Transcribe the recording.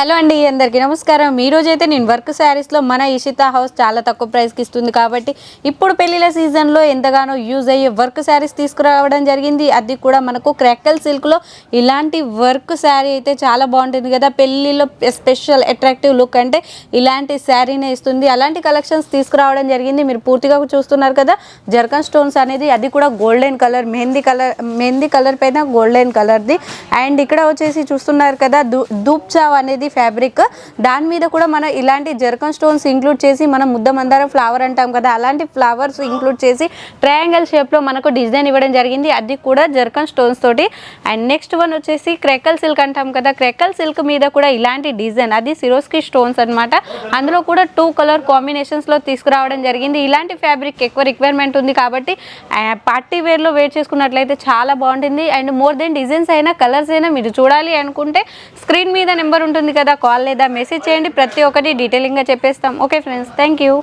Hello అండి, అందరికీ నమస్కారం. ఈ రోజైతే నేను వర్క్ శారీస్లో మన ఇషితా హౌస్ చాలా తక్కువ ప్రైస్కి ఇస్తుంది కాబట్టి ఇప్పుడు పెళ్ళిళ్ళ సీజన్లో ఎంతగానో యూజ్ అయ్యే వర్క్ శారీస్ తీసుకురావడం జరిగింది. అది కూడా మనకు క్రాకల్ సిల్క్లో ఇలాంటి వర్క్ శారీ అయితే చాలా బాగుంటుంది కదా. పెళ్ళిలో స్పెషల్ అట్రాక్టివ్ లుక్ అంటే ఇలాంటి శారీనే ఇస్తుంది. అలాంటి కలెక్షన్స్ తీసుకురావడం జరిగింది. మీరు పూర్తిగా చూస్తున్నారు కదా, జర్కన్ స్టోన్స్ అనేది, అది కూడా గోల్డెన్ కలర్, మెహందీ కలర్ పైన గోల్డెన్ కలర్ది. అండ్ ఇక్కడ వచ్చేసి చూస్తున్నారు కదా, ధూప్ చావ్ అనేది ఫ్యాబ్రిక్, దాని మీద కూడా మనం ఇలాంటి జర్కన్ స్టోన్స్ ఇంక్లూడ్ చేసి, మనం ముద్ద మందారం ఫ్లవర్ అంటాం కదా, అలాంటి ఫ్లవర్స్ ఇంక్లూడ్ చేసి ట్రయాంగిల్ షేప్లో మనకు డిజైన్ ఇవ్వడం జరిగింది. అది కూడా జర్కన్ స్టోన్స్ తోటి. అండ్ నెక్స్ట్ వన్ వచ్చేసి క్రాకల్ సిల్క్ అంటాం కదా, క్రాకల్ సిల్క్ మీద కూడా ఇలాంటి డిజైన్, అది సిరోస్కి స్టోన్స్ అనమాట. అందులో కూడా 2 కలర్ కాంబినేషన్స్లో తీసుకురావడం జరిగింది. ఇలాంటి ఫ్యాబ్రిక్ ఎక్కువ రిక్వైర్మెంట్ ఉంది కాబట్టి పార్టీ వేర్లో వేర్ చేసుకున్నట్లయితే చాలా బాగుంటుంది. అండ్ మోర్ దెన్ డిజైన్స్ అయినా కలర్స్ అయినా మీరు చూడాలి అనుకుంటే స్క్రీన్ మీద నెంబర్ ఉంటుంది కదా, కాల్ లేదా మెసేజ్ చేయండి. ప్రతి ఒక్కటి డీటెయిలింగ్గా చెప్పేస్తాం. Okay friends, thank you.